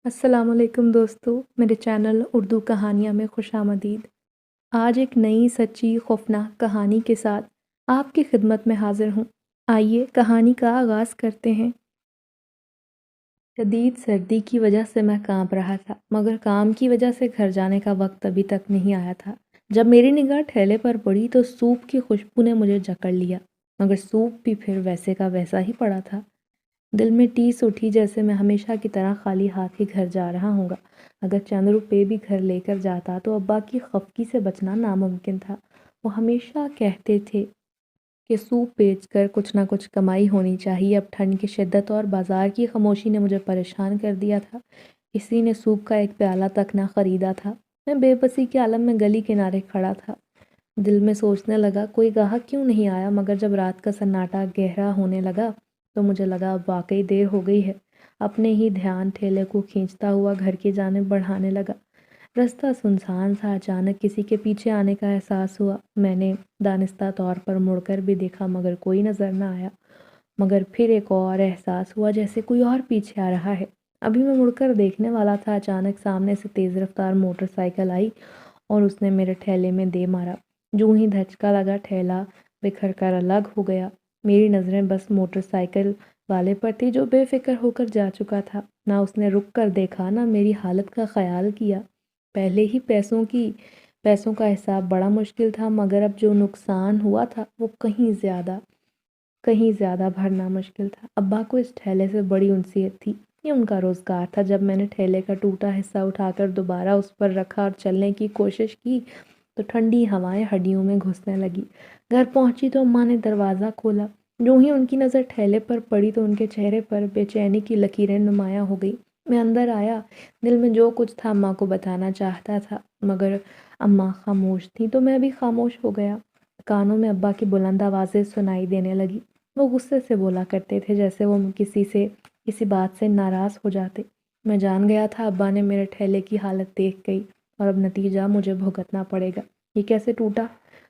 السلام علیکم دوستو، میرے چینل اردو کہانیاں میں خوش آمدید۔ آج ایک نئی سچی خوفناک کہانی کے ساتھ آپ کی خدمت میں حاضر ہوں۔ آئیے کہانی کا آغاز کرتے ہیں۔ شدید سردی کی وجہ سے میں کانپ رہا تھا، مگر کام کی وجہ سے گھر جانے کا وقت ابھی تک نہیں آیا تھا۔ جب میری نگاہ ٹھیلے پر پڑی تو سوپ کی خوشبو نے مجھے جکڑ لیا، مگر سوپ بھی پھر ویسے کا ویسا ہی پڑا تھا۔ دل میں ٹیس اٹھی جیسے میں ہمیشہ کی طرح خالی ہاتھ ہی گھر جا رہا ہوں گا۔ اگر چند روپے بھی گھر لے کر جاتا تو ابا کی خفگی سے بچنا ناممکن تھا۔ وہ ہمیشہ کہتے تھے کہ سوپ بیچ کر کچھ نہ کچھ کمائی ہونی چاہیے۔ اب ٹھنڈ کی شدت اور بازار کی خاموشی نے مجھے پریشان کر دیا تھا۔ کسی نے سوپ کا ایک پیالہ تک نہ خریدا تھا۔ میں بے بسی کے عالم میں گلی کنارے کھڑا تھا۔ دل میں سوچنے لگا کوئی گاہک کیوں نہیں آیا، مگر جب رات کا سناٹا گہرا ہونے لگا تو مجھے لگا اب واقعی دیر ہو گئی ہے۔ اپنے ہی دھیان ٹھیلے کو کھینچتا ہوا گھر کی جانب بڑھانے لگا۔ رستہ سنسان سا، اچانک کسی کے پیچھے آنے کا احساس ہوا۔ میں نے دانستہ طور پر مڑ کر بھی دیکھا مگر کوئی نظر نہ آیا۔ مگر پھر ایک اور احساس ہوا جیسے کوئی اور پیچھے آ رہا ہے۔ ابھی میں مڑ کر دیکھنے والا تھا، اچانک سامنے سے تیز رفتار موٹر سائیکل آئی اور اس نے میرے ٹھیلے میں دے مارا۔ جو ہی دھچکا لگا ٹھیلا بکھر کر الگ ہو گیا۔ میری نظریں بس موٹر سائیکل والے پر تھی جو بے فکر ہو کر جا چکا تھا۔ نہ اس نے رک کر دیکھا، نہ میری حالت کا خیال کیا۔ پہلے ہی پیسوں کا حساب بڑا مشکل تھا، مگر اب جو نقصان ہوا تھا وہ کہیں زیادہ بھرنا مشکل تھا۔ ابا کو اس ٹھیلے سے بڑی انسیت تھی، یہ ان کا روزگار تھا۔ جب میں نے ٹھیلے کا ٹوٹا حصہ اٹھا کر دوبارہ اس پر رکھا اور چلنے کی کوشش کی تو ٹھنڈی ہوائیں ہڈیوں میں گھسنے لگی۔ گھر پہنچی تو اماں نے دروازہ کھولا۔ جو ہی ان کی نظر ٹھیلے پر پڑی تو ان کے چہرے پر بے چینی کی لکیریں نمایاں ہو گئی۔ میں اندر آیا، دل میں جو کچھ تھا اماں کو بتانا چاہتا تھا، مگر اماں خاموش تھی تو میں بھی خاموش ہو گیا۔ کانوں میں ابا کی بلند آوازیں سنائی دینے لگی۔ وہ غصے سے بولا کرتے تھے جیسے وہ کسی بات سے ناراض ہو جاتے۔ میں جان گیا تھا ابا نے میرے ٹھیلے کی حالت دیکھ گئی اور اب نتیجہ مجھے بھگتنا پڑے گا۔ یہ کیسے ٹوٹا؟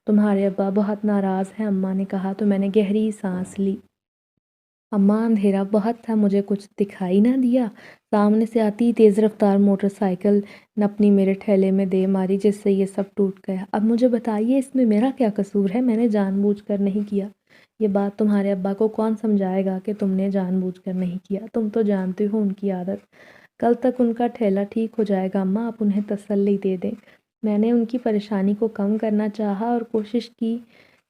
تمہارے ابا بہت ناراض ہیں، اماں نے کہا تو میں نے گہری سانس لی۔ اماں اندھیرا بہت تھا، مجھے کچھ دکھائی نہ دیا۔ سامنے سے آتی تیز رفتار موٹر سائیکل نے اپنی میرے ٹھیلے میں دے ماری جس سے یہ سب ٹوٹ گیا۔ اب مجھے بتائیے اس میں میرا کیا قصور ہے؟ میں نے جان بوجھ کر نہیں کیا۔ یہ بات تمہارے ابا کو کون سمجھائے گا کہ تم نے جان بوجھ کر نہیں کیا؟ تم تو جانتے ہو ان کی عادت۔ کل تک ان کا ٹھیلا ٹھیک ہو جائے گا اماں، آپ انہیں تسلی دے دیں۔ میں نے ان کی پریشانی کو کم کرنا چاہا اور کوشش کی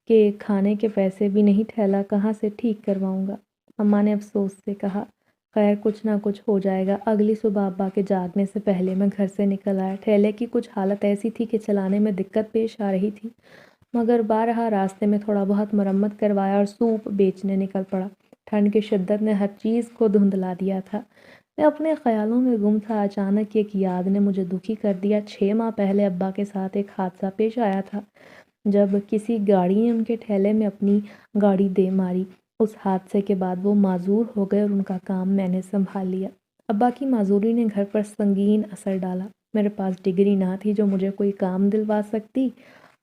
کہ کھانے کے پیسے بھی نہیں، ٹھیلا کہاں سے ٹھیک کرواؤں گا؟ اماں نے افسوس سے کہا، خیر کچھ نہ کچھ ہو جائے گا۔ اگلی صبح ابا کے جاگنے سے پہلے میں گھر سے نکل آیا۔ ٹھیلے کی کچھ حالت ایسی تھی کہ چلانے میں دقت پیش آ رہی تھی، مگر بارہا راستے میں تھوڑا بہت مرمت کروایا اور سوپ بیچنے نکل پڑا۔ ٹھنڈ کی شدت نے ہر چیز کو دھندلا دیا تھا۔ میں اپنے خیالوں میں گم تھا، اچانک ایک یاد نے مجھے دکھی کر دیا۔ 6 ماہ پہلے ابا کے ساتھ ایک حادثہ پیش آیا تھا جب کسی گاڑی نے ان کے ٹھیلے میں اپنی گاڑی دے ماری۔ اس حادثے کے بعد وہ معذور ہو گئے اور ان کا کام میں نے سنبھال لیا۔ ابا کی معذوری نے گھر پر سنگین اثر ڈالا۔ میرے پاس ڈگری نہ تھی جو مجھے کوئی کام دلوا سکتی۔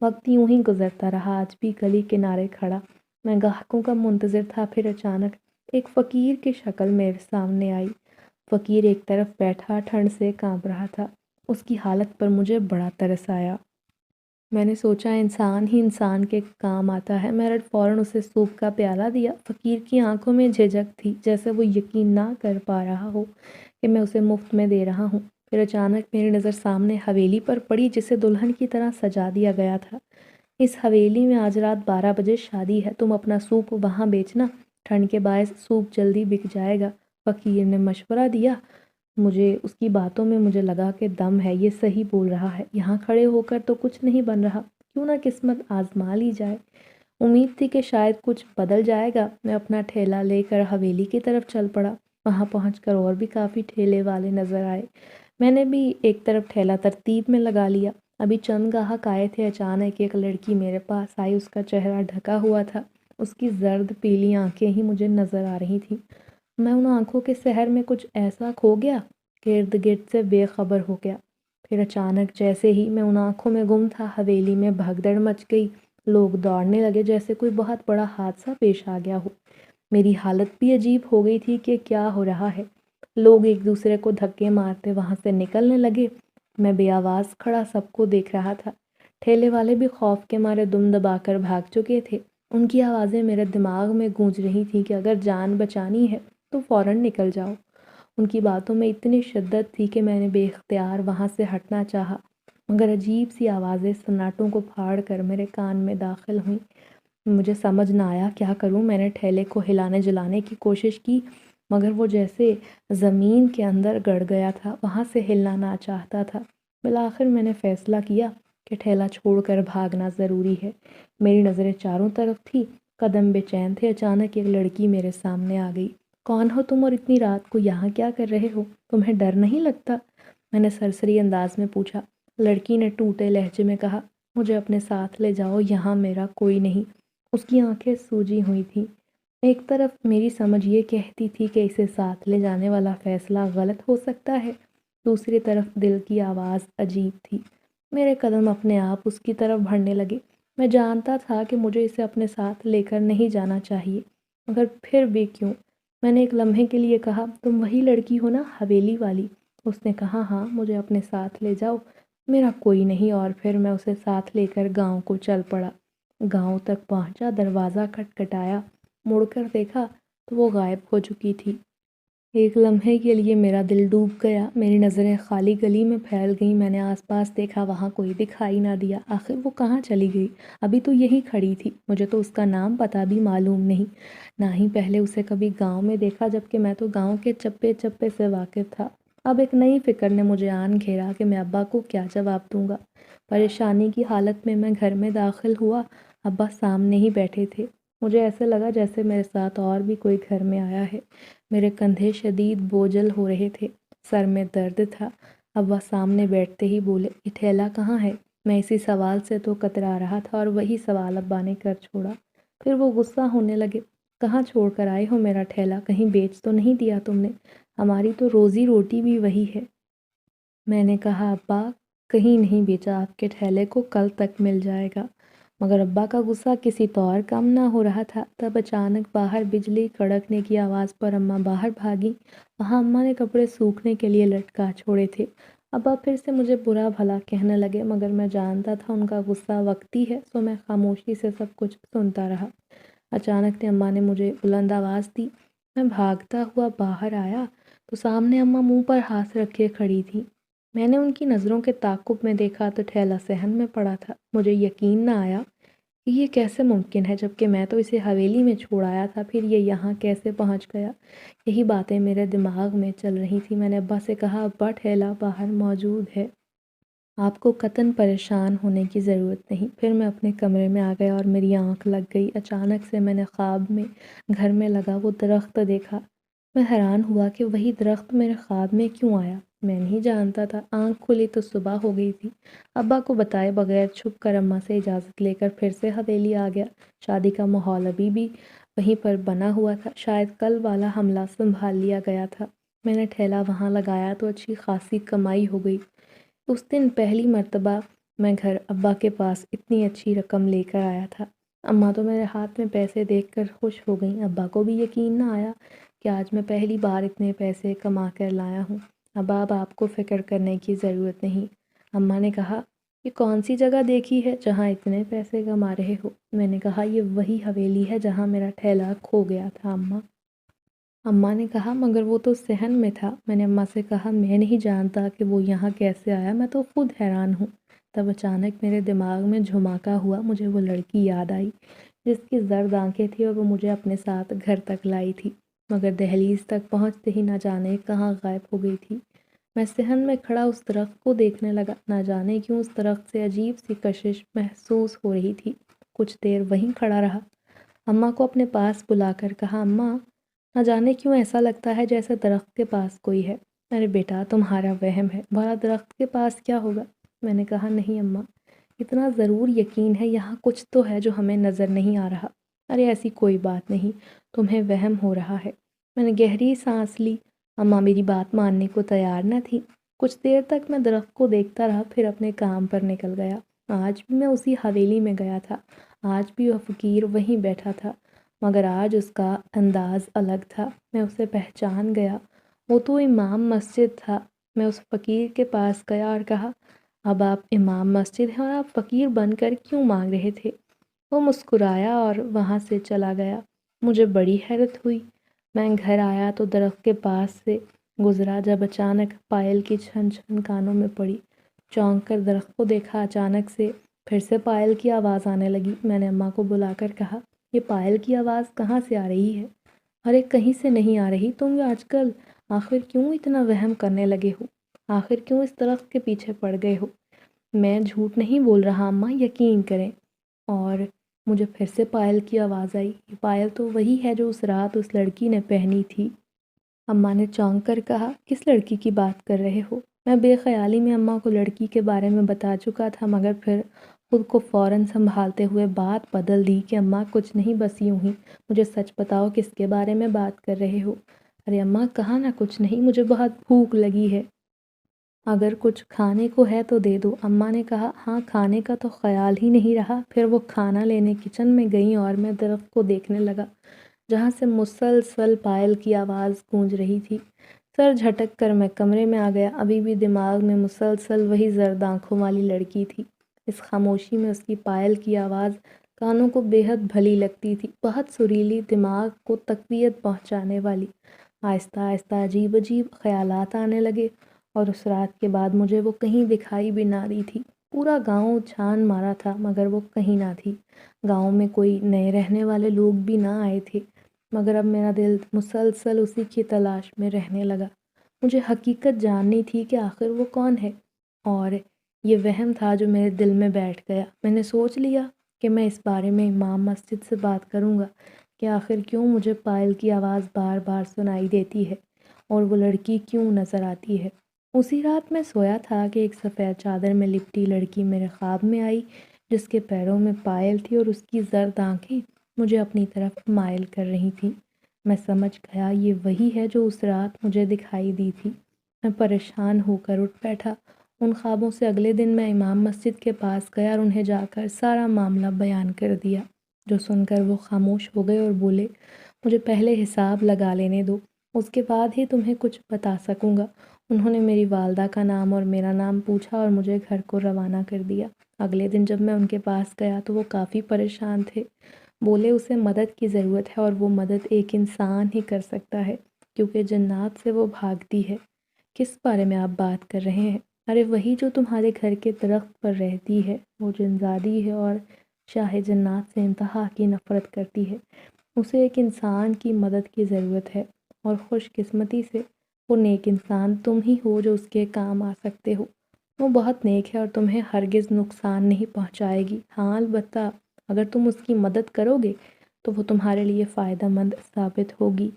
وقت یوں ہی گزرتا رہا، آج بھی گلی کنارے کھڑا میں گاہکوں کا منتظر تھا۔ پھر اچانک ایک فقیر کی شکل میرے سامنے آئی۔ فقیر ایک طرف بیٹھا ٹھنڈ سے کانپ رہا تھا۔ اس کی حالت پر مجھے بڑا ترس آیا۔ میں نے سوچا انسان ہی انسان کے کام آتا ہے۔ میں نے فوراً اسے سوپ کا پیالہ دیا۔ فقیر کی آنکھوں میں جھجک تھی، جیسے وہ یقین نہ کر پا رہا ہو کہ میں اسے مفت میں دے رہا ہوں۔ پھر اچانک میری نظر سامنے حویلی پر پڑی جسے دلہن کی طرح سجا دیا گیا تھا۔ اس حویلی میں آج رات 12 بجے شادی ہے، تم اپنا سوپ وہاں بیچنا، ٹھنڈ کے باعث سوپ جلدی بک جائے گا۔ فقیر نے مشورہ دیا۔ اس کی باتوں میں مجھے لگا کہ دم ہے، یہ صحیح بول رہا ہے۔ یہاں کھڑے ہو کر تو کچھ نہیں بن رہا، کیوں نہ قسمت آزما لی جائے۔ امید تھی کہ شاید کچھ بدل جائے گا۔ میں اپنا ٹھیلا لے کر حویلی کی طرف چل پڑا۔ وہاں پہنچ کر اور بھی کافی ٹھیلے والے نظر آئے۔ میں نے بھی ایک طرف ٹھیلا ترتیب میں لگا لیا۔ ابھی چند گاہک آئے تھے، اچانک ایک لڑکی میرے پاس آئی۔ اس کا چہرہ ڈھکا ہوا تھا، اس کی زرد پیلی آنکھیں ہی مجھے نظر آ رہی تھیں۔ میں ان آنکھوں کے سحر میں کچھ ایسا کھو گیا کہ ارد گرد سے بے خبر ہو گیا۔ پھر اچانک جیسے ہی میں ان آنکھوں میں گم تھا، حویلی میں بھگدڑ مچ گئی۔ لوگ دوڑنے لگے جیسے کوئی بہت بڑا حادثہ پیش آ گیا ہو۔ میری حالت بھی عجیب ہو گئی تھی کہ کیا ہو رہا ہے۔ لوگ ایک دوسرے کو دھکے مارتے وہاں سے نکلنے لگے۔ میں بے آواز کھڑا سب کو دیکھ رہا تھا۔ ٹھیلے والے بھی خوف کے مارے دم دبا کر بھاگ چکے تھے۔ ان کی آوازیں میرے دماغ میں گونج رہی تھیں کہ اگر جان بچانی ہے تو فوراً نکل جاؤ۔ ان کی باتوں میں اتنی شدت تھی کہ میں نے بے اختیار وہاں سے ہٹنا چاہا، مگر عجیب سی آوازیں سناٹوں کو پھاڑ کر میرے کان میں داخل ہوئیں۔ مجھے سمجھ نہ آیا کیا کروں۔ میں نے ٹھیلے کو ہلانے جلانے کی کوشش کی، مگر وہ جیسے زمین کے اندر گڑ گیا تھا، وہاں سے ہلنا نہ چاہتا تھا۔ بالآخر میں نے فیصلہ کیا کہ ٹھیلا چھوڑ کر بھاگنا ضروری ہے۔ میری نظریں چاروں طرف تھی، قدم بے چین تھے۔ اچانک ایک لڑکی میرے سامنے آ گئی۔ کون ہو تم اور اتنی رات کو یہاں کیا کر رہے ہو؟ تمہیں ڈر نہیں لگتا؟ میں نے سرسری انداز میں پوچھا۔ لڑکی نے ٹوٹے لہجے میں کہا، مجھے اپنے ساتھ لے جاؤ، یہاں میرا کوئی نہیں۔ اس کی آنکھیں سوجی ہوئی تھیں۔ ایک طرف میری سمجھ یہ کہتی تھی کہ اسے ساتھ لے جانے والا فیصلہ غلط ہو سکتا ہے، دوسری طرف دل کی آواز عجیب تھی۔ میرے قدم اپنے آپ اس کی طرف بڑھنے لگے۔ میں جانتا تھا کہ مجھے اسے اپنے ساتھ لے کر نہیں جانا چاہیے، مگر پھر بھی کیوں؟ میں نے ایک لمحے کے لیے کہا، تم وہی لڑکی ہو نا، حویلی والی؟ اس نے کہا، ہاں، مجھے اپنے ساتھ لے جاؤ، میرا کوئی نہیں۔ اور پھر میں اسے ساتھ لے کر گاؤں کو چل پڑا۔ گاؤں تک پہنچا، دروازہ کھٹکھٹایا، مڑ کر دیکھا تو وہ غائب ہو چکی تھی۔ ایک لمحے کے لیے میرا دل ڈوب گیا، میری نظریں خالی گلی میں پھیل گئیں۔ میں نے آس پاس دیکھا، وہاں کوئی دکھائی نہ دیا۔ آخر وہ کہاں چلی گئی؟ ابھی تو یہی کھڑی تھی۔ مجھے تو اس کا نام پتہ بھی معلوم نہیں، نہ ہی پہلے اسے کبھی گاؤں میں دیکھا، جبکہ میں تو گاؤں کے چپے چپے سے واقف تھا۔ اب ایک نئی فکر نے مجھے آن گھیرا کہ میں ابا کو کیا جواب دوں گا۔ پریشانی کی حالت میں گھر میں داخل ہوا۔ ابا سامنے ہی بیٹھے تھے۔ مجھے ایسے لگا جیسے میرے ساتھ اور بھی کوئی گھر میں آیا ہے۔ میرے کندھے شدید بوجھل ہو رہے تھے، سر میں درد تھا۔ ابا سامنے بیٹھتے ہی بولے، یہ ٹھیلا کہاں ہے؟ میں اسی سوال سے تو کترا رہا تھا اور وہی سوال ابا نے کر چھوڑا۔ پھر وہ غصہ ہونے لگے، کہاں چھوڑ کر آئے ہو میرا ٹھیلا؟ کہیں بیچ تو نہیں دیا تم نے؟ ہماری تو روزی روٹی بھی وہی ہے۔ میں نے کہا، ابا کہیں نہیں بیچا، آپ کے ٹھیلے کو کل تک مل جائے گا۔ مگر ابا کا غصہ کسی طور کم نہ ہو رہا تھا۔ تب اچانک باہر بجلی کڑکنے کی آواز پر اماں باہر بھاگی۔ وہاں اماں نے کپڑے سوکھنے کے لیے لٹکا چھوڑے تھے۔ ابا پھر سے مجھے برا بھلا کہنے لگے، مگر میں جانتا تھا ان کا غصہ وقتی ہے، سو میں خاموشی سے سب کچھ سنتا رہا۔ اچانک اماں نے مجھے بلند آواز دی۔ میں بھاگتا ہوا باہر آیا تو سامنے اماں منہ پر ہاتھ رکھے کھڑی تھیں۔ میں نے ان کی نظروں کے تعاقب میں دیکھا تو ٹھیلا صحن میں پڑا تھا۔ مجھے یقین نہ آیا کہ یہ کیسے ممکن ہے، جبکہ میں تو اسے حویلی میں چھوڑ آیا تھا، پھر یہ یہاں کیسے پہنچ گیا؟ یہی باتیں میرے دماغ میں چل رہی تھی۔ میں نے ابا سے کہا، ابا ٹھیلا باہر موجود ہے، آپ کو قطعاً پریشان ہونے کی ضرورت نہیں۔ پھر میں اپنے کمرے میں آ گیا اور میری آنکھ لگ گئی۔ اچانک سے میں نے خواب میں گھر میں لگا وہ درخت دیکھا۔ میں حیران ہوا کہ وہی درخت میرے خواب میں کیوں آیا۔ میں نہیں جانتا تھا۔ آنکھ کھلی تو صبح ہو گئی تھی۔ ابا کو بتائے بغیر چھپ کر اماں سے اجازت لے کر پھر سے حویلی آ گیا۔ شادی کا ماحول ابھی بھی وہیں پر بنا ہوا تھا، شاید کل والا حملہ سنبھال لیا گیا تھا۔ میں نے ٹھیلا وہاں لگایا تو اچھی خاصی کمائی ہو گئی۔ اس دن پہلی مرتبہ میں گھر ابا کے پاس اتنی اچھی رقم لے کر آیا تھا۔ اماں تو میرے ہاتھ میں پیسے دیکھ کر خوش ہو گئیں۔ ابا کو بھی یقین نہ آیا کہ آج میں پہلی بار اتنے پیسے کما کر لایا ہوں۔ اب آپ کو فکر کرنے کی ضرورت نہیں۔ اماں نے کہا، یہ کون سی جگہ دیکھی ہے جہاں اتنے پیسے کما رہے ہو؟ میں نے کہا، یہ وہی حویلی ہے جہاں میرا ٹھیلا کھو گیا تھا اماں۔ اماں نے کہا، مگر وہ تو صحن میں تھا۔ میں نے اماں سے کہا، میں نہیں جانتا کہ وہ یہاں کیسے آیا، میں تو خود حیران ہوں۔ تب اچانک میرے دماغ میں جھماکا ہوا، مجھے وہ لڑکی یاد آئی جس کی زرد آنکھیں تھیں اور وہ مجھے اپنے ساتھ گھر تک لائی تھی، مگر دہلیز تک پہنچتے ہی نہ جانے کہاں غائب ہو گئی تھی۔ میں صحن میں کھڑا اس درخت کو دیکھنے لگا۔ نہ جانے کیوں اس درخت سے عجیب سی کشش محسوس ہو رہی تھی۔ کچھ دیر وہیں کھڑا رہا، اماں کو اپنے پاس بلا کر کہا، اماں نہ جانے کیوں ایسا لگتا ہے جیسے درخت کے پاس کوئی ہے۔ ارے بیٹا، تمہارا وہم ہے، بھلا درخت کے پاس کیا ہوگا؟ میں نے کہا، نہیں اماں، اتنا ضرور یقین ہے یہاں کچھ تو ہے جو ہمیں نظر نہیں آ رہا۔ ارے ایسی کوئی بات نہیں، تمہیں وہم ہو رہا ہے۔ میں نے گہری سانس لی۔ اماں میری بات ماننے کو تیار نہ تھی۔ کچھ دیر تک میں درخت کو دیکھتا رہا، پھر اپنے کام پر نکل گیا۔ آج بھی میں اسی حویلی میں گیا تھا، آج بھی وہ فقیر وہیں بیٹھا تھا، مگر آج اس کا انداز الگ تھا۔ میں اسے پہچان گیا وہ تو امام مسجد تھا۔ میں اس فقیر کے پاس گیا اور کہا، اب آپ امام مسجد ہیں اور آپ فقیر بن کر کیوں مانگ رہے تھے؟ وہ مسکرایا اور وہاں سے چلا گیا۔ مجھے بڑی حیرت ہوئی۔ میں گھر آیا تو درخت کے پاس سے گزرا جب اچانک پائل کی چھن چھن کانوں میں پڑی۔ چونک کر درخت کو دیکھا، اچانک سے پھر سے پائل کی آواز آنے لگی۔ میں نے اماں کو بلا کر کہا، یہ پائل کی آواز کہاں سے آ رہی ہے؟ ارے کہیں سے نہیں آ رہی، تم آج کل آخر کیوں اتنا وہم کرنے لگے ہو؟ آخر کیوں اس درخت کے پیچھے پڑ گئے ہو؟ میں جھوٹ نہیں بول رہا اماں، یقین کریں۔ اور مجھے پھر سے پائل کی آواز آئی، یہ پائل تو وہی ہے جو اس رات اس لڑکی نے پہنی تھی۔ اماں نے چونک کر کہا، کس لڑکی کی بات کر رہے ہو؟ میں بے خیالی میں اماں کو لڑکی کے بارے میں بتا چکا تھا، مگر پھر خود کو فوراً سنبھالتے ہوئے بات بدل دی کہ اماں کچھ نہیں، بس یوں ہی، مجھے سچ بتاؤ کس کے بارے میں بات کر رہے ہو؟ ارے اماں کہا نا کچھ نہیں، مجھے بہت بھوک لگی ہے۔ اگر کچھ کھانے کو ہے تو دے دو، اماں نے کہا۔ ہاں کھانے کا تو خیال ہی نہیں رہا۔ پھر وہ کھانا لینے کچن میں گئیں اور میں درخت کو دیکھنے لگا جہاں سے مسلسل پائل کی آواز گونج رہی تھی۔ سر جھٹک کر میں کمرے میں آ گیا۔ ابھی بھی دماغ میں مسلسل وہی زرد آنکھوں والی لڑکی تھی۔ اس خاموشی میں اس کی پائل کی آواز کانوں کو بے حد بھلی لگتی تھی، بہت سریلی، دماغ کو تقویت پہنچانے والی۔ آہستہ آہستہ عجیب عجیب خیالات آنے لگے، اور اس رات کے بعد مجھے وہ کہیں دکھائی بھی نہ دی تھی۔ پورا گاؤں چھان مارا تھا مگر وہ کہیں نہ تھی۔ گاؤں میں کوئی نئے رہنے والے لوگ بھی نہ آئے تھے، مگر اب میرا دل مسلسل اسی کی تلاش میں رہنے لگا۔ مجھے حقیقت جاننی تھی کہ آخر وہ کون ہے، اور یہ وہم تھا جو میرے دل میں بیٹھ گیا۔ میں نے سوچ لیا کہ میں اس بارے میں امام مسجد سے بات کروں گا کہ آخر کیوں مجھے پائل کی آواز بار بار سنائی دیتی ہے اور وہ لڑکی کیوں نظر آتی ہے۔ اسی رات میں سویا تھا کہ ایک سفید چادر میں لپٹی لڑکی میرے خواب میں آئی، جس کے پیروں میں پائل تھی اور اس کی زرد آنکھیں مجھے اپنی طرف مائل کر رہی تھیں۔ میں سمجھ گیا یہ وہی ہے جو اس رات مجھے دکھائی دی تھی۔ میں پریشان ہو کر اٹھ بیٹھا۔ ان خوابوں سے اگلے دن میں امام مسجد کے پاس گیا اور انہیں جا کر سارا معاملہ بیان کر دیا، جو سن کر وہ خاموش ہو گئے اور بولے، مجھے پہلے حساب لگا لینے دو، اس کے بعد ہی تمہیں کچھ بتا سکوں گا۔ انہوں نے میری والدہ کا نام اور میرا نام پوچھا اور مجھے گھر کو روانہ کر دیا۔ اگلے دن جب میں ان کے پاس گیا تو وہ کافی پریشان تھے۔ بولے اسے مدد کی ضرورت ہے اور وہ مدد ایک انسان ہی کر سکتا ہے، کیونکہ جنات سے وہ بھاگتی ہے۔ کس بارے میں آپ بات کر رہے ہیں؟ ارے وہی جو تمہارے گھر کے درخت پر رہتی ہے، وہ جنزادی ہے اور شاہ جنات سے انتہا کی نفرت کرتی ہے۔ اسے ایک انسان کی مدد کی ضرورت ہے، اور خوش قسمتی سے وہ نیک انسان تم ہی ہو جو اس کے کام آ سکتے ہو۔ وہ بہت نیک ہے اور تمہیں ہرگز نقصان نہیں پہنچائے گی۔ ہاں البتہ اگر تم اس کی مدد کرو گے تو وہ تمہارے لیے فائدہ مند ثابت ہوگی۔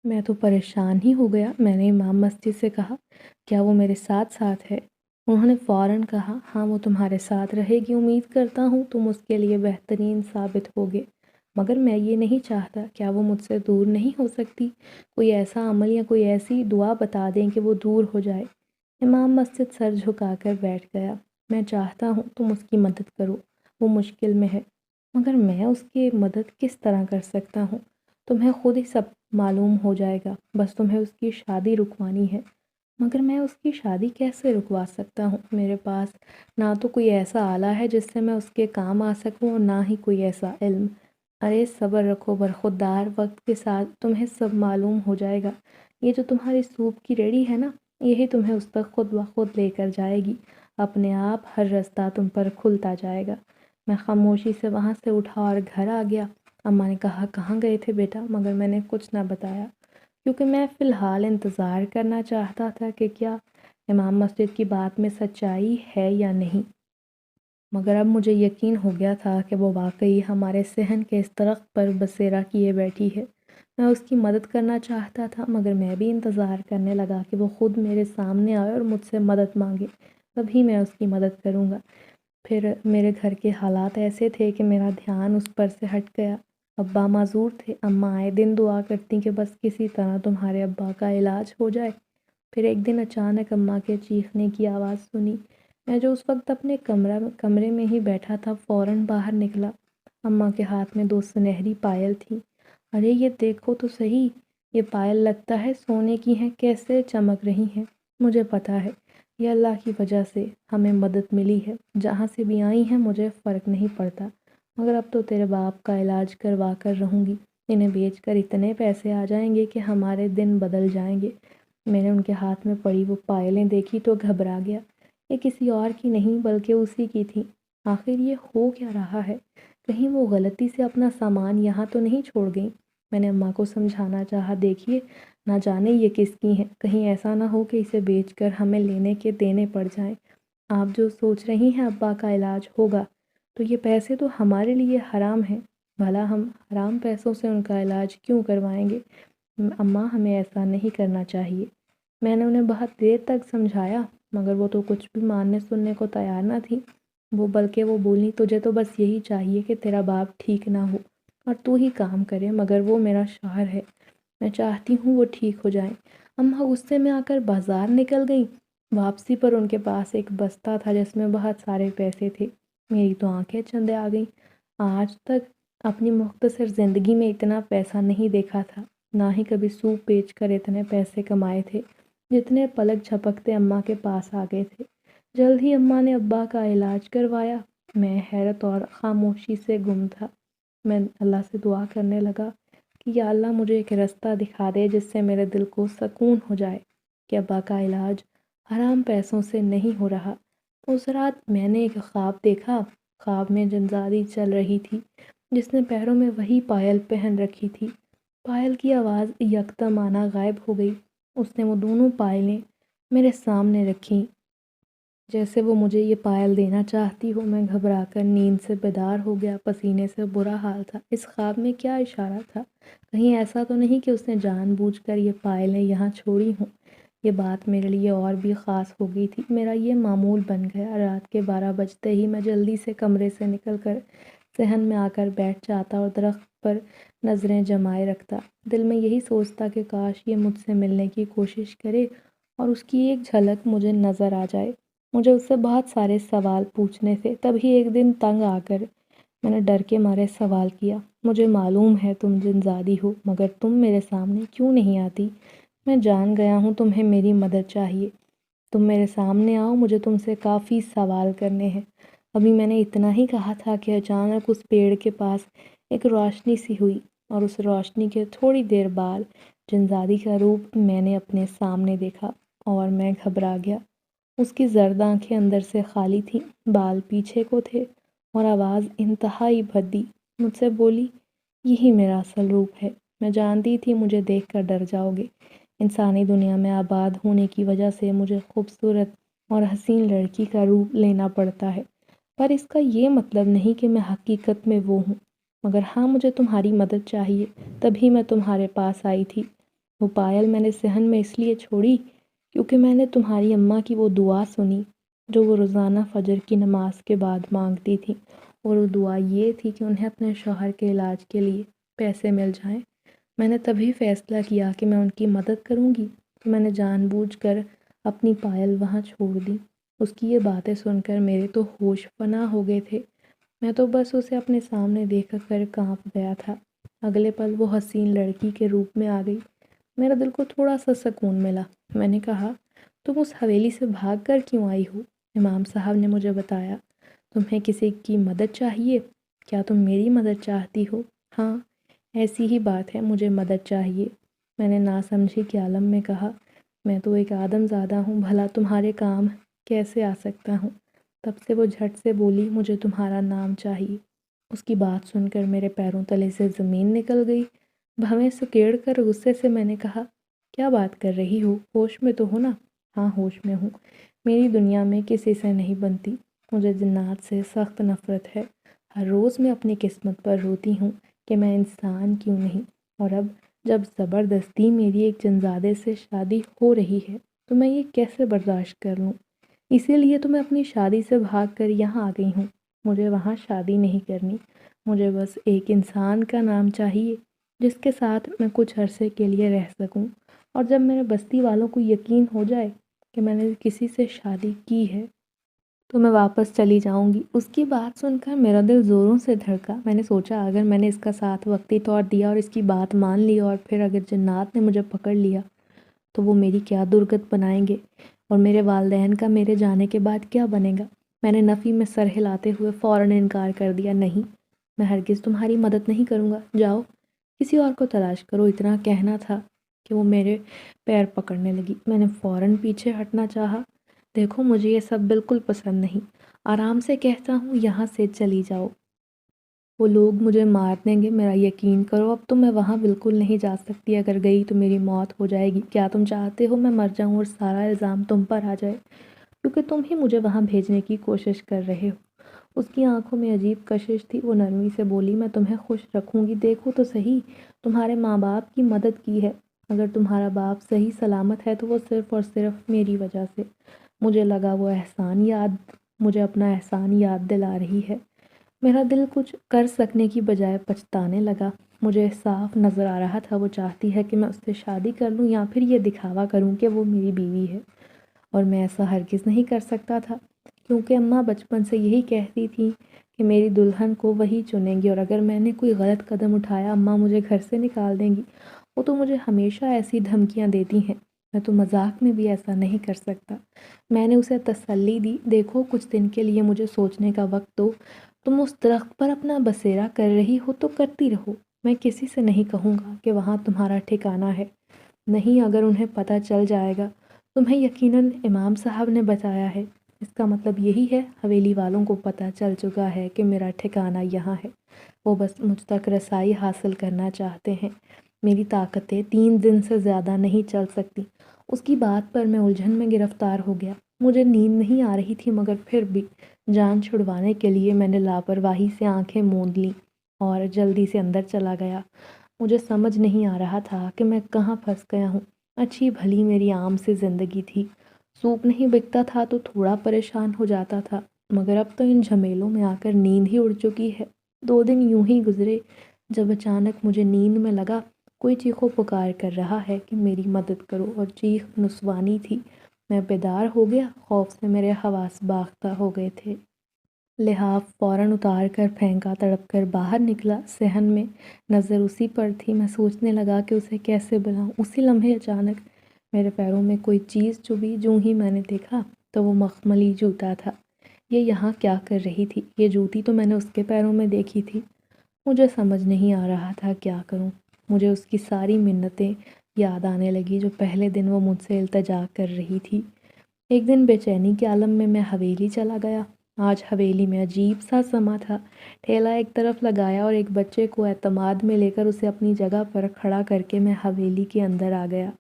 میں تو پریشان ہی ہو گیا۔ میں نے امام مسجد سے کہا، کیا وہ میرے ساتھ ساتھ ہے؟ انہوں نے فوراً کہا، ہاں وہ تمہارے ساتھ رہے گی، امید کرتا ہوں تم اس کے لیے بہترین ثابت ہوگے، مگر میں یہ نہیں چاہتا۔ کیا وہ مجھ سے دور نہیں ہو سکتی؟ کوئی ایسا عمل یا کوئی ایسی دعا بتا دیں کہ وہ دور ہو جائے۔ امام مسجد سر جھکا کر بیٹھ گیا۔ میں چاہتا ہوں تم اس کی مدد کرو، وہ مشکل میں ہے، مگر میں اس کی مدد کس طرح کر سکتا ہوں؟ تمہیں خود ہی سب معلوم ہو جائے گا، بس تمہیں اس کی شادی رکوانی ہے۔ مگر میں اس کی شادی کیسے رکوا سکتا ہوں؟ میرے پاس نہ تو کوئی ایسا آلہ ہے جس سے میں اس کے کام آ سکوں اور نہ ہی کوئی ایسا علم۔ ارے صبر رکھو برخودار، وقت کے ساتھ تمہیں سب معلوم ہو جائے گا۔ یہ جو تمہاری سوپ کی ریڑھی ہے نا، یہی تمہیں اس تک خود بخود لے کر جائے گی۔ اپنے آپ ہر رستہ تم پر کھلتا جائے گا۔ میں خاموشی سے وہاں سے اٹھا اور گھر آ گیا۔ اماں نے کہا، کہاں گئے تھے بیٹا؟ مگر میں نے کچھ نہ بتایا، کیونکہ میں فی الحال انتظار کرنا چاہتا تھا کہ کیا امام مسجد کی بات میں سچائی ہے یا نہیں۔ مگر اب مجھے یقین ہو گیا تھا کہ وہ واقعی ہمارے صحن کے اس درخت پر بسیرا کیے بیٹھی ہے۔ میں اس کی مدد کرنا چاہتا تھا، مگر میں بھی انتظار کرنے لگا کہ وہ خود میرے سامنے آئے اور مجھ سے مدد مانگے، تبھی میں اس کی مدد کروں گا۔ پھر میرے گھر کے حالات ایسے تھے کہ میرا دھیان اس پر سے ہٹ گیا۔ ابا معذور تھے، اماں آئے دن دعا کرتی کہ بس کسی طرح تمہارے ابا کا علاج ہو جائے۔ پھر ایک دن اچانک اماں کے چیخنے کی آواز سنی۔ میں جو اس وقت اپنے کمرے میں ہی بیٹھا تھا فوراً باہر نکلا۔ اماں کے ہاتھ میں 2 سنہری پائل تھیں۔ ارے یہ دیکھو تو صحیح، یہ پائل لگتا ہے سونے کی ہیں، کیسے چمک رہی ہیں۔ مجھے پتہ ہے یہ اللہ کی وجہ سے ہمیں مدد ملی ہے، جہاں سے بھی آئی ہیں مجھے فرق نہیں پڑتا، مگر اب تو تیرے باپ کا علاج کروا کر رہوں گی، انہیں بیچ کر اتنے پیسے آ جائیں گے کہ ہمارے دن بدل جائیں گے۔ میں نے ان کے ہاتھ میں پڑی وہ پائلیں دیکھی تو گھبرا گیا، یہ کسی اور کی نہیں بلکہ اسی کی تھی۔ آخر یہ ہو کیا رہا ہے؟ کہیں وہ غلطی سے اپنا سامان یہاں تو نہیں چھوڑ گئیں؟ میں نے اماں کو سمجھانا چاہا، دیکھیے نہ جانے یہ کس کی ہیں، کہیں ایسا نہ ہو کہ اسے بیچ کر ہمیں لینے کے دینے پڑ جائیں۔ آپ جو سوچ رہی ہیں ابا کا علاج ہوگا، تو یہ پیسے تو ہمارے لیے حرام ہیں، بھلا ہم حرام پیسوں سے ان کا علاج کیوں کروائیں گے؟ اماں ہمیں ایسا نہیں کرنا چاہیے۔ میں نے انہیں بہت دیر تک سمجھایا مگر وہ تو کچھ بھی ماننے سننے کو تیار نہ تھی۔ بلکہ وہ بولی، تجھے تو بس یہی چاہیے کہ تیرا باپ ٹھیک نہ ہو اور تو ہی کام کرے، مگر وہ میرا شوہر ہے، میں چاہتی ہوں وہ ٹھیک ہو جائیں۔ اماں غصے میں آ کر بازار نکل گئیں۔ واپسی پر ان کے پاس ایک بستہ تھا جس میں بہت سارے پیسے تھے۔ میری تو آنکھیں چندے آ گئیں، آج تک اپنی مختصر زندگی میں اتنا پیسہ نہیں دیکھا تھا، نہ ہی کبھی سوپ بیچ کر اتنے پیسے کمائے تھے جتنے پلک جھپکتے اماں کے پاس آ گئے تھے۔ جلد ہی اماں نے ابا کا علاج کروایا۔ میں حیرت اور خاموشی سے گم تھا۔ میں اللہ سے دعا کرنے لگا کہ یا اللہ مجھے ایک رستہ دکھا دے جس سے میرے دل کو سکون ہو جائے کہ ابا کا علاج حرام پیسوں سے نہیں ہو رہا۔ اس رات میں نے ایک خواب دیکھا۔ خواب میں جنزادی چل رہی تھی جس نے پیروں میں وہی پائل پہن رکھی تھی۔ پائل کی آواز یکدم غائب ہو گئی۔ اس نے وہ دونوں پائلیں میرے سامنے رکھیں جیسے وہ مجھے یہ پائل دینا چاہتی ہو۔ میں گھبرا کر نیند سے بیدار ہو گیا، پسینے سے برا حال تھا۔ اس خواب میں کیا اشارہ تھا؟ کہیں ایسا تو نہیں کہ اس نے جان بوجھ کر یہ پائلیں یہاں چھوڑی ہوں؟ یہ بات میرے لیے اور بھی خاص ہو گئی تھی۔ میرا یہ معمول بن گیا، رات کے 12 بجتے ہی میں جلدی سے کمرے سے نکل کر صحن میں آ کر بیٹھ جاتا اور درخت پر نظریں جمائے رکھتا۔ دل میں یہی سوچتا کہ کاش یہ مجھ سے ملنے کی کوشش کرے اور اس کی ایک جھلک مجھے نظر آ جائے۔ مجھے اس سے بہت سارے سوال پوچھنے تھے۔ تبھی ایک دن تنگ آ کر میں نے ڈر کے مارے سوال کیا، مجھے معلوم ہے تم جنزادی ہو، مگر تم میرے سامنے کیوں نہیں آتی؟ میں جان گیا ہوں تمہیں میری مدد چاہیے، تم میرے سامنے آؤ، مجھے تم سے کافی سوال کرنے ہیں۔ ابھی میں نے اتنا ہی کہا تھا کہ اچانک اس پیڑ کے پاس ایک روشنی سی ہوئی اور اس روشنی کے تھوڑی دیر بعد جنزادی کا روپ میں نے اپنے سامنے دیکھا اور میں گھبرا گیا۔ اس کی زرد آنکھیں اندر سے خالی تھیں، بال پیچھے کو تھے اور آواز انتہائی بھدی مجھ سے بولی، یہی میرا اصل روپ ہے، میں جانتی تھی مجھے دیکھ کر ڈر جاؤ گے۔ انسانی دنیا میں آباد ہونے کی وجہ سے مجھے خوبصورت اور حسین لڑکی کا روپ لینا پڑتا ہے، پر اس کا یہ مطلب نہیں کہ میں حقیقت میں وہ ہوں۔ مگر ہاں، مجھے تمہاری مدد چاہیے، تبھی میں تمہارے پاس آئی تھی۔ وہ پائل میں نے صحن میں اس لیے چھوڑی کیونکہ میں نے تمہاری اماں کی وہ دعا سنی جو وہ روزانہ فجر کی نماز کے بعد مانگتی تھی، اور وہ دعا یہ تھی کہ انہیں اپنے شوہر کے علاج کے لیے پیسے مل جائیں۔ میں نے تبھی فیصلہ کیا کہ میں ان کی مدد کروں گی، تو میں نے جان بوجھ کر اپنی پائل وہاں چھوڑ دی۔ اس کی یہ باتیں سن کر میرے تو ہوش فنا ہو گئے تھے۔ میں تو بس اسے اپنے سامنے دیکھ کر کانپ گیا تھا۔ اگلے پل وہ حسین لڑکی کے روپ میں آ گئی۔ میرا دل کو تھوڑا سا سکون ملا۔ میں نے کہا، تم اس حویلی سے بھاگ کر کیوں آئی ہو؟ امام صاحب نے مجھے بتایا، تمہیں کسی کی مدد چاہیے؟ کیا تم میری مدد چاہتی ہو؟ ہاں، ایسی ہی بات ہے، مجھے مدد چاہیے۔ میں نے ناسمجھی کے عالم میں کہا، میں تو ایک آدم زادہ ہوں، بھلا تمہارے کام کیسے آ سکتا ہوں؟ تب سے وہ جھٹ سے بولی، مجھے تمہارا نام چاہیے۔ اس کی بات سن کر میرے پیروں تلے سے زمین نکل گئی۔ بھویں سکیڑ کر غصے سے میں نے کہا، کیا بات کر رہی ہو؟ ہوش میں تو ہو نا؟ ہاں، ہوش میں ہوں۔ میری دنیا میں کسی سے نہیں بنتی، مجھے جنات سے سخت نفرت ہے۔ ہر روز میں اپنی قسمت پر روتی ہوں کہ میں انسان کیوں نہیں، اور اب جب زبردستی میری ایک جنزادے سے شادی ہو رہی ہے تو میں یہ کیسے برداشت کر لوں؟ اسی لیے تو میں اپنی شادی سے بھاگ کر یہاں آ گئی ہوں۔ مجھے وہاں شادی نہیں کرنی، مجھے بس ایک انسان کا نام چاہیے جس کے ساتھ میں کچھ عرصے کے لیے رہ سکوں، اور جب میرے بستی والوں کو یقین ہو جائے کہ میں نے کسی سے شادی کی ہے تو میں واپس چلی جاؤں گی۔ اس کی بات سن کر میرا دل زوروں سے دھڑکا۔ میں نے سوچا اگر میں نے اس کا ساتھ وقتی طور دیا اور اس کی بات مان لی اور پھر اگر جنات نے مجھے پکڑ لیا تو وہ میری کیا درگت بنائیں گے، اور میرے والدین کا میرے جانے کے بعد کیا بنے گا۔ میں نے نفی میں سر ہلاتے ہوئے فوراً انکار کر دیا، نہیں، میں ہرگز تمہاری مدد نہیں کروں گا، جاؤ کسی اور کو تلاش کرو۔ اتنا کہنا تھا کہ وہ میرے پیر پکڑنے لگی۔ میں نے فوراً پیچھے ہٹنا چاہا۔ دیکھو مجھے یہ سب بالکل پسند نہیں، آرام سے کہتا ہوں یہاں سے چلی جاؤ، وہ لوگ مجھے مار دیں گے، میرا یقین کرو، اب تو میں وہاں بالکل نہیں جا سکتی، اگر گئی تو میری موت ہو جائے گی۔ کیا تم چاہتے ہو میں مر جاؤں اور سارا الزام تم پر آ جائے، کیونکہ تم ہی مجھے وہاں بھیجنے کی کوشش کر رہے ہو؟ اس کی آنکھوں میں عجیب کشش تھی۔ وہ نرمی سے بولی، میں تمہیں خوش رکھوں گی، دیکھو تو صحیح، تمہارے ماں باپ کی مدد کی ہے، اگر تمہارا باپ صحیح سلامت ہے تو وہ صرف اور صرف میری وجہ سے۔ مجھے لگا وہ مجھے اپنا احسان یاد دلا رہی ہے۔ میرا دل کچھ کر سکنے کی بجائے پچھتانے لگا۔ مجھے صاف نظر آ رہا تھا وہ چاہتی ہے کہ میں اس سے شادی کر لوں یا پھر یہ دکھاوا کروں کہ وہ میری بیوی ہے، اور میں ایسا ہرگز نہیں کر سکتا تھا، کیونکہ اماں بچپن سے یہی کہتی تھیں کہ میری دلہن کو وہی چنیں گی، اور اگر میں نے کوئی غلط قدم اٹھایا اماں مجھے گھر سے نکال دیں گی۔ وہ تو مجھے ہمیشہ ایسی دھمکیاں دیتی ہیں، میں تو مذاق میں بھی ایسا نہیں کر سکتا۔ میں نے اسے تسلی دی، دیکھو کچھ دن کے لیے مجھے سوچنے کا وقت دو، تم اس درخت پر اپنا بسیرا کر رہی ہو تو کرتی رہو، میں کسی سے نہیں کہوں گا کہ وہاں تمہارا ٹھکانہ ہے، نہیں، اگر انہیں پتہ چل جائے گا، تمہیں یقیناً امام صاحب نے بتایا ہے، اس کا مطلب یہی ہے حویلی والوں کو پتہ چل چکا ہے کہ میرا ٹھکانہ یہاں ہے، وہ بس مجھ تک رسائی حاصل کرنا چاہتے ہیں، میری طاقتیں 3 دن سے زیادہ نہیں چل سکتی۔ اس کی بات پر میں الجھن میں گرفتار ہو گیا۔ مجھے نیند نہیں آ رہی تھی، مگر پھر بھی جان چھڑوانے کے لیے میں نے لاپرواہی سے آنکھیں موند لیں اور جلدی سے اندر چلا گیا۔ مجھے سمجھ نہیں آ رہا تھا کہ میں کہاں پھنس گیا ہوں۔ اچھی بھلی میری عام سی زندگی تھی، سوپ نہیں بکتا تھا تو تھوڑا پریشان ہو جاتا تھا، مگر اب تو ان جھمیلوں میں آ کر نیند ہی اڑ چکی ہے۔ 2 دن یوں ہی گزرے، جب اچانک مجھے نیند میں لگا کوئی چیخو پکار کر رہا ہے کہ میری مدد کرو، اور چیخ نسوانی تھی۔ میں بیدار ہو گیا، خوف سے میرے حواس باختہ ہو گئے تھے۔ لحاف فوراً اتار کر پھینکا، تڑپ کر باہر نکلا، صحن میں نظر اسی پر تھی۔ میں سوچنے لگا کہ اسے کیسے بلاؤں۔ اسی لمحے اچانک میرے پیروں میں کوئی چیز چبھی، جو ہی میں نے دیکھا تو وہ مخملی جوتا تھا۔ یہ یہاں کیا کر رہی تھی؟ یہ جوتی تو میں نے اس کے پیروں میں دیکھی تھی۔ مجھے سمجھ نہیں آ رہا تھا کیا کروں۔ مجھے اس کی ساری منتیں یاد آنے لگی جو پہلے دن وہ مجھ سے التجا کر رہی تھی۔ ایک دن بے چینی کے عالم میں حویلی چلا گیا۔ آج حویلی میں عجیب سا سما تھا۔ ٹھیلا ایک طرف لگایا اور ایک بچے کو اعتماد میں لے کر اسے اپنی جگہ پر کھڑا کر کے میں حویلی کے اندر آ گیا۔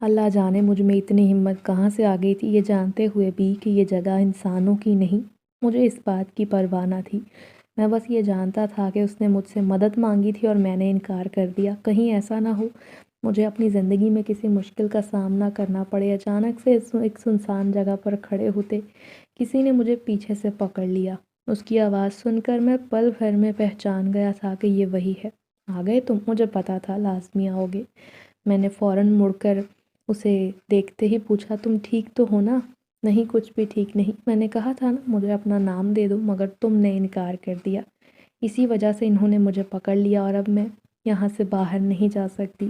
اللہ جانے مجھ میں اتنی ہمت کہاں سے آ گئی تھی، یہ جانتے ہوئے بھی کہ یہ جگہ انسانوں کی نہیں۔ مجھے اس بات کی پرواہ نہ تھی، میں بس یہ جانتا تھا کہ اس نے مجھ سے مدد مانگی تھی اور میں نے انکار کر دیا۔ کہیں ایسا نہ ہو مجھے اپنی زندگی میں کسی مشکل کا سامنا کرنا پڑے۔ اچانک سے ایک سنسان جگہ پر کھڑے ہوتے کسی نے مجھے پیچھے سے پکڑ لیا۔ اس کی آواز سن کر میں پل بھر میں پہچان گیا تھا کہ یہ وہی ہے۔ آ گئے تم؟ مجھے پتا تھا لازمی آؤ گے۔ میں نے فوراً مڑ کر اسے دیکھتے ہی پوچھا، تم ٹھیک تو ہو نا؟ نہیں، کچھ بھی ٹھیک نہیں، میں نے کہا تھا نا مجھے اپنا نام دے دو، مگر تم نے انکار کر دیا، اسی وجہ سے انہوں نے مجھے پکڑ لیا اور اب میں یہاں سے باہر نہیں جا سکتی۔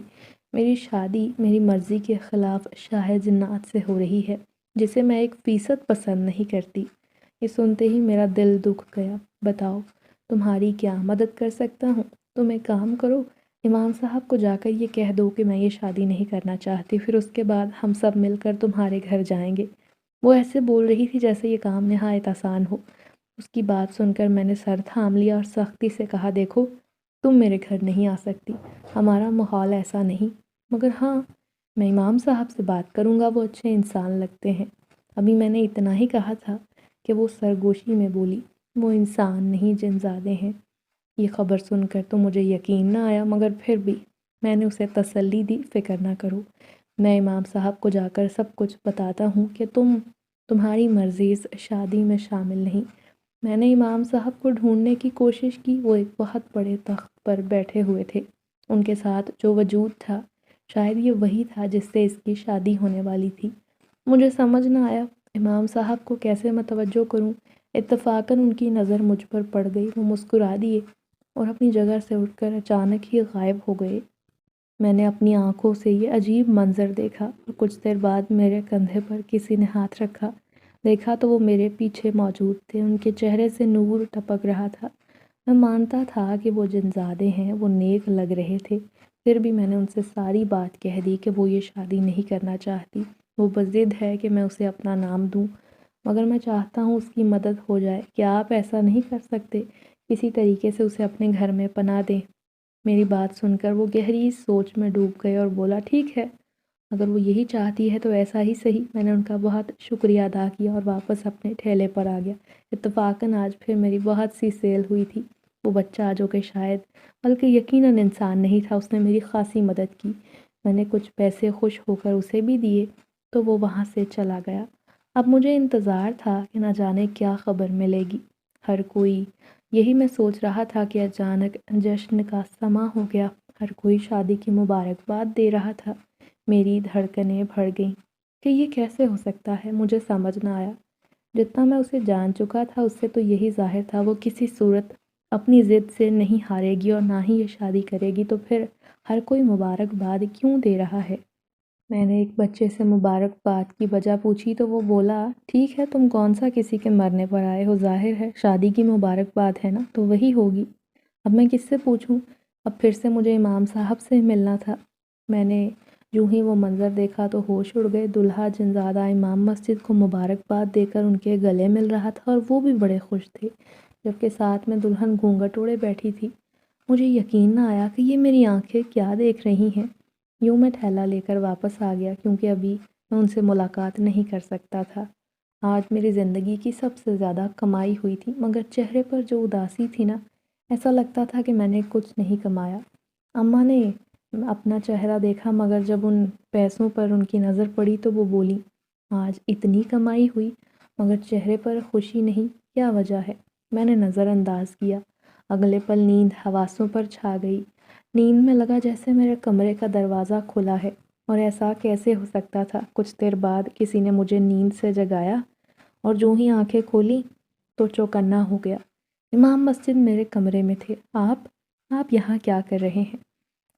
میری شادی میری مرضی کے خلاف شاہ جنات سے ہو رہی ہے، جسے میں 1% پسند نہیں کرتی۔ یہ سنتے ہی میرا دل دکھ گیا۔ بتاؤ تمہاری کیا مدد کر سکتا ہوں؟ تم ایک کام کرو، امام صاحب کو جا کر یہ کہہ دو کہ میں یہ شادی نہیں کرنا چاہتی، پھر اس کے بعد ہم سب مل کر تمہارے گھر جائیں گے۔ وہ ایسے بول رہی تھی جیسے یہ کام نہایت آسان ہو۔ اس کی بات سن کر میں نے سر تھام لیا اور سختی سے کہا، دیکھو تم میرے گھر نہیں آ سکتی، ہمارا ماحول ایسا نہیں، مگر ہاں میں امام صاحب سے بات کروں گا، وہ اچھے انسان لگتے ہیں۔ ابھی میں نے اتنا ہی کہا تھا کہ وہ سرگوشی میں بولی، وہ انسان نہیں جنزادے ہیں۔ یہ خبر سن کر تو مجھے یقین نہ آیا، مگر پھر بھی میں نے اسے تسلی دی، فکر نہ کرو، میں امام صاحب کو جا کر سب کچھ بتاتا ہوں کہ تمہاری مرضی اس شادی میں شامل نہیں۔ میں نے امام صاحب کو ڈھونڈنے کی کوشش کی، وہ ایک بہت بڑے تخت پر بیٹھے ہوئے تھے۔ ان کے ساتھ جو وجود تھا شاید یہ وہی تھا جس سے اس کی شادی ہونے والی تھی۔ مجھے سمجھ نہ آیا امام صاحب کو کیسے متوجہ کروں؟ اتفاقاً ان کی نظر مجھ پر پڑ گئی، وہ مسکرا دیے اور اپنی جگہ سے اٹھ کر اچانک ہی غائب ہو گئے۔ میں نے اپنی آنکھوں سے یہ عجیب منظر دیکھا اور کچھ دیر بعد میرے کندھے پر کسی نے ہاتھ رکھا۔ دیکھا تو وہ میرے پیچھے موجود تھے، ان کے چہرے سے نور ٹپک رہا تھا۔ میں مانتا تھا کہ وہ جنزادے ہیں، وہ نیک لگ رہے تھے، پھر بھی میں نے ان سے ساری بات کہہ دی کہ وہ یہ شادی نہیں کرنا چاہتی۔ وہ بضد ہے کہ میں اسے اپنا نام دوں، مگر میں چاہتا ہوں اس کی مدد ہو جائے۔ کیا آپ ایسا نہیں کر سکتے؟ کسی طریقے سے اسے اپنے گھر میں پناہ دیں۔ میری بات سن کر وہ گہری سوچ میں ڈوب گئے اور بولا، ٹھیک ہے، اگر وہ یہی چاہتی ہے تو ایسا ہی صحیح۔ میں نے ان کا بہت شکریہ ادا کیا اور واپس اپنے ٹھیلے پر آ گیا۔ اتفاقاً آج پھر میری بہت سی سیل ہوئی تھی۔ وہ بچہ جو کہ شاید بلکہ یقیناً انسان نہیں تھا، اس نے میری خاصی مدد کی۔ میں نے کچھ پیسے خوش ہو کر اسے بھی دیے تو وہ وہاں سے چلا گیا۔ اب مجھے انتظار تھا کہ نہ جانے کیا خبر ملے گی۔ ہر کوئی یہی میں سوچ رہا تھا کہ اچانک جشن کا سماں ہو گیا۔ ہر کوئی شادی کی مبارکباد دے رہا تھا۔ میری دھڑکنیں بڑھ گئیں کہ یہ کیسے ہو سکتا ہے، مجھے سمجھ نہ آیا۔ جتنا میں اسے جان چکا تھا اس سے تو یہی ظاہر تھا وہ کسی صورت اپنی ضد سے نہیں ہارے گی اور نہ ہی یہ شادی کرے گی، تو پھر ہر کوئی مبارکباد کیوں دے رہا ہے؟ میں نے ایک بچے سے مبارکباد کی وجہ پوچھی تو وہ بولا، ٹھیک ہے، تم کون سا کسی کے مرنے پر آئے ہو، ظاہر ہے شادی کی مبارکباد ہے نا، تو وہی ہوگی۔ اب میں کس سے پوچھوں؟ اب پھر سے مجھے امام صاحب سے ملنا تھا۔ میں نے یوں ہی وہ منظر دیکھا تو ہوش اڑ گئے۔ دلہا جنزادہ امام مسجد کو مبارکباد دے کر ان کے گلے مل رہا تھا اور وہ بھی بڑے خوش تھے، جبکہ ساتھ میں دلہن گھونگھٹ اوڑے بیٹھی تھی۔ مجھے یقین نہ آیا کہ یہ میری آنکھیں کیا دیکھ رہی ہیں۔ یوں میں ٹھیلا لے کر واپس آ گیا کیونکہ ابھی میں ان سے ملاقات نہیں کر سکتا تھا۔ آج میری زندگی کی سب سے زیادہ کمائی ہوئی تھی، مگر چہرے پر جو اداسی تھی نا، ایسا لگتا تھا کہ میں نے کچھ نہیں کمایا۔ اماں نے اپنا چہرہ دیکھا مگر جب ان پیسوں پر ان کی نظر پڑی تو وہ بولی، آج اتنی کمائی ہوئی مگر چہرے پر خوشی نہیں، کیا وجہ ہے؟ میں نے نظر انداز کیا۔ اگلے پل نیند حواسوں پر چھا گئی۔ نیند میں لگا جیسے میرے کمرے کا دروازہ کھلا ہے، اور ایسا کیسے ہو سکتا تھا؟ کچھ دیر بعد کسی نے مجھے نیند سے جگایا اور جو ہی آنکھیں کھولی تو چوکنا ہو گیا۔ امام مسجد میرے کمرے میں تھے۔ آپ یہاں کیا کر رہے ہیں؟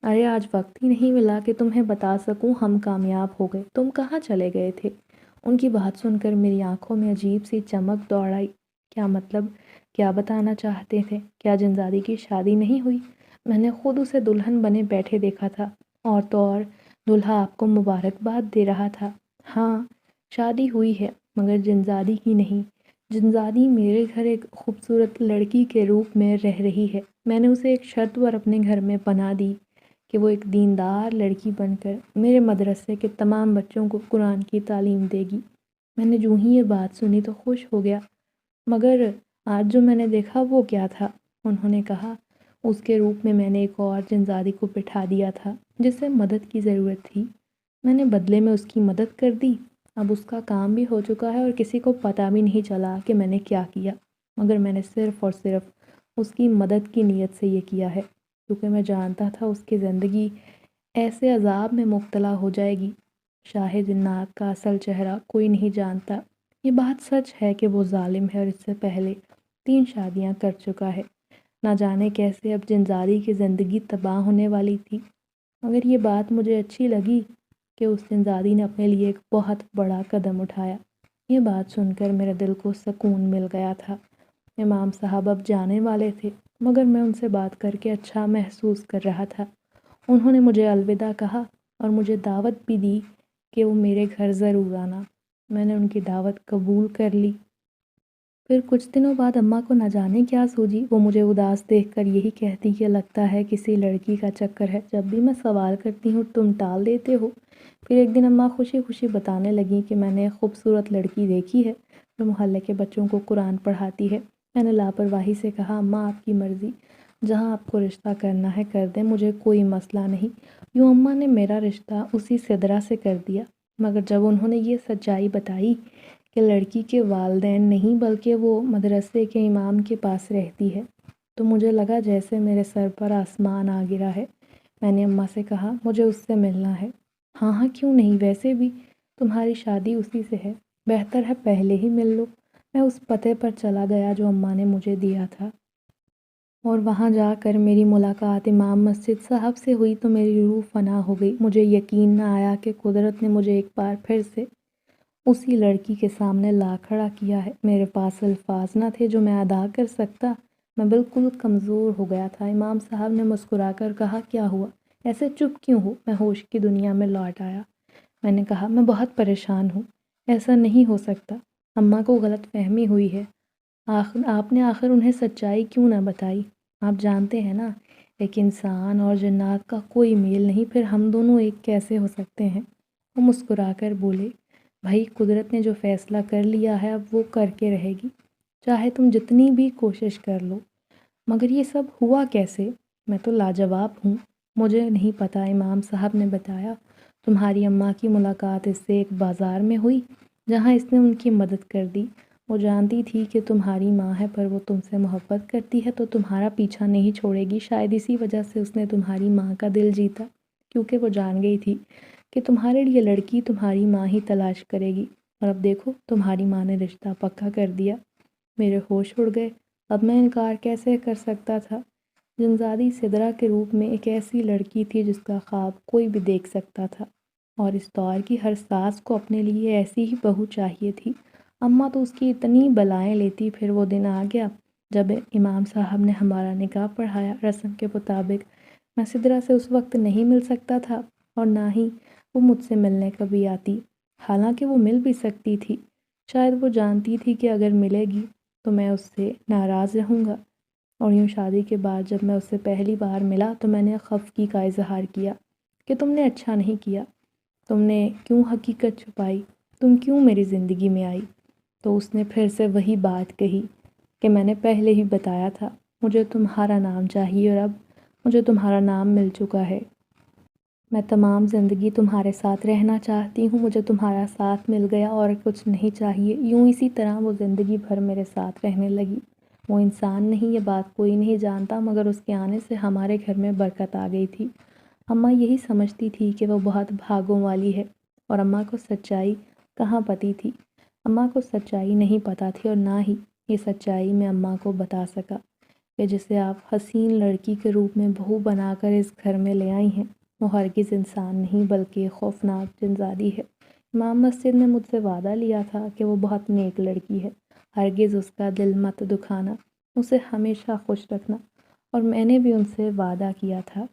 ارے آج وقت ہی نہیں ملا کہ تمہیں بتا سکوں ہم کامیاب ہو گئے۔ تم کہاں چلے گئے تھے؟ ان کی بات سن کر میری آنکھوں میں عجیب سی چمک دوڑ آئی۔ کیا مطلب؟ کیا بتانا چاہتے تھے؟ کیا جنزادی کی شادی نہیں ہوئی؟ میں نے خود اسے دلہن بنے بیٹھے دیکھا تھا، اور تو اور دلہا آپ کو مبارکباد دے رہا تھا۔ ہاں، شادی ہوئی ہے مگر جنزادی کی نہیں۔ جنزادی میرے گھر ایک خوبصورت لڑکی کے روپ میں رہ رہی ہے۔ میں نے اسے ایک شرط پر اپنے گھر میں پناہ دی کہ وہ ایک دیندار لڑکی بن کر میرے مدرسے کے تمام بچوں کو قرآن کی تعلیم دے گی۔ میں نے جو ہی یہ بات سنی تو خوش ہو گیا، مگر آج جو میں نے دیکھا وہ کیا تھا؟ انہوں نے کہا، اس کے روپ میں میں نے ایک اور جنزادی کو بٹھا دیا تھا جسے مدد کی ضرورت تھی۔ میں نے بدلے میں اس کی مدد کر دی۔ اب اس کا کام بھی ہو چکا ہے اور کسی کو پتہ بھی نہیں چلا کہ میں نے کیا کیا، مگر میں نے صرف اور صرف اس کی مدد کی نیت سے یہ کیا ہے، کیونکہ میں جانتا تھا اس کی زندگی ایسے عذاب میں مبتلا ہو جائے گی۔ شاہ جنات کا اصل چہرہ کوئی نہیں جانتا۔ یہ بات سچ ہے کہ وہ ظالم ہے اور اس سے پہلے 3 شادیاں کر چکا ہے۔ نہ جانے کیسے اب جنزادی کی زندگی تباہ ہونے والی تھی، مگر یہ بات مجھے اچھی لگی کہ اس جنزادی نے اپنے لیے ایک بہت بڑا قدم اٹھایا۔ یہ بات سن کر میرے دل کو سکون مل گیا تھا۔ امام صاحب اب جانے والے تھے، مگر میں ان سے بات کر کے اچھا محسوس کر رہا تھا۔ انہوں نے مجھے الوداع کہا اور مجھے دعوت بھی دی کہ وہ میرے گھر ضرور آنا۔ میں نے ان کی دعوت قبول کر لی۔ پھر کچھ دنوں بعد اماں کو نہ جانے کیا سوجی، وہ مجھے اداس دیکھ کر یہی کہتی کہ لگتا ہے کسی لڑکی کا چکر ہے، جب بھی میں سوال کرتی ہوں تم ٹال دیتے ہو۔ پھر ایک دن اماں خوشی خوشی بتانے لگیں کہ میں نے ایک خوبصورت لڑکی دیکھی ہے جو محلے کے بچوں کو قرآن پڑھاتی ہے۔ میں نے لاپرواہی سے کہا، اماں آپ کی مرضی، جہاں آپ کو رشتہ کرنا ہے کر دیں، مجھے کوئی مسئلہ نہیں۔ یوں اماں نے میرا رشتہ اسی سدرا سے کر دیا، مگر جب انہوں نے یہ سچائی بتائی کہ لڑکی کے والدین نہیں بلکہ وہ مدرسے کے امام کے پاس رہتی ہے، تو مجھے لگا جیسے میرے سر پر آسمان آ گرا ہے۔ میں نے اماں سے کہا، مجھے اس سے ملنا ہے۔ ہاں ہاں کیوں نہیں، ویسے بھی تمہاری شادی اسی سے ہے۔ بہتر ہے پہلے ہی مل لو۔ میں اس پتے پر چلا گیا جو اماں نے مجھے دیا تھا، اور وہاں جا کر میری ملاقات امام مسجد صاحب سے ہوئی تو میری روح فنا ہو گئی۔ مجھے یقین نہ آیا کہ قدرت نے مجھے ایک بار پھر سے اسی لڑکی کے سامنے لا کھڑا کیا ہے۔ میرے پاس الفاظ نہ تھے جو میں ادا کر سکتا، میں بالکل کمزور ہو گیا تھا۔ امام صاحب نے مسکرا کر کہا، کیا ہوا؟ ایسے چپ کیوں ہو؟ میں ہوش کی دنیا میں لوٹ آیا۔ میں نے کہا، میں بہت پریشان ہوں، ایسا نہیں ہو سکتا، اماں کو غلط فہمی ہوئی ہے۔ آپ نے آخر انہیں سچائی کیوں نہ بتائی؟ آپ جانتے ہیں نا، ایک انسان اور جنات کا کوئی میل نہیں، پھر ہم دونوں ایک کیسے ہو سکتے ہیں؟ وہ مسکرا کر بولے، بھائی قدرت نے جو فیصلہ کر لیا ہے اب وہ کر کے رہے گی، چاہے تم جتنی بھی کوشش کر لو۔ مگر یہ سب ہوا کیسے؟ میں تو لاجواب ہوں، مجھے نہیں پتا۔ امام صاحب نے بتایا، تمہاری اماں کی ملاقات اس سے ایک بازار میں ہوئی جہاں اس نے ان کی مدد کر دی۔ وہ جانتی تھی کہ تمہاری ماں ہے، پر وہ تم سے محبت کرتی ہے تو تمہارا پیچھا نہیں چھوڑے گی۔ شاید اسی وجہ سے اس نے تمہاری ماں کا دل جیتا، کیونکہ وہ جان گئی تھی کہ تمہارے لیے لڑکی تمہاری ماں ہی تلاش کرے گی، اور اب دیکھو تمہاری ماں نے رشتہ پکا کر دیا۔ میرے ہوش اڑ گئے، اب میں انکار کیسے کر سکتا تھا؟ جنزادی سدرا کے روپ میں ایک ایسی لڑکی تھی جس کا خواب کوئی بھی دیکھ سکتا تھا، اور اس دور کی ہر ساس کو اپنے لیے ایسی ہی بہو چاہیے تھی۔ اماں تو اس کی اتنی بلائیں لیتی۔ پھر وہ دن آ گیا جب امام صاحب نے ہمارا نکاح پڑھایا۔ رسم کے مطابق میں سدرا سے اس وقت نہیں مل سکتا تھا، اور نہ ہی وہ مجھ سے ملنے کبھی آتی، حالانکہ وہ مل بھی سکتی تھی۔ شاید وہ جانتی تھی کہ اگر ملے گی تو میں اس سے ناراض رہوں گا، اور یوں شادی کے بعد جب میں اس سے پہلی بار ملا تو میں نے خفگی کا اظہار کیا کہ تم نے اچھا نہیں کیا، تم نے کیوں حقیقت چھپائی، تم کیوں میری زندگی میں آئی؟ تو اس نے پھر سے وہی بات کہی کہ میں نے پہلے ہی بتایا تھا، مجھے تمہارا نام چاہیے، اور اب مجھے تمہارا نام مل چکا ہے۔ میں تمام زندگی تمہارے ساتھ رہنا چاہتی ہوں، مجھے تمہارا ساتھ مل گیا اور کچھ نہیں چاہیے۔ یوں اسی طرح وہ زندگی بھر میرے ساتھ رہنے لگی۔ وہ انسان نہیں، یہ بات کوئی نہیں جانتا، مگر اس کے آنے سے ہمارے گھر میں برکت آ گئی تھی۔ اماں یہی سمجھتی تھی کہ وہ بہت بھاگوں والی ہے، اور اماں کو سچائی کہاں پتہ تھی۔ اماں کو سچائی نہیں پتہ تھی، اور نہ ہی یہ سچائی میں اماں کو بتا سکا کہ جسے آپ حسین لڑکی کے روپ میں بہو بنا کر اس گھر میں لے آئی ہیں، وہ ہرگز انسان نہیں بلکہ خوفناک جنزادی ہے۔ امام مسجد نے مجھ سے وعدہ لیا تھا کہ وہ بہت نیک لڑکی ہے، ہرگز اس کا دل مت دکھانا، اسے ہمیشہ خوش رکھنا، اور میں نے بھی ان سے وعدہ کیا تھا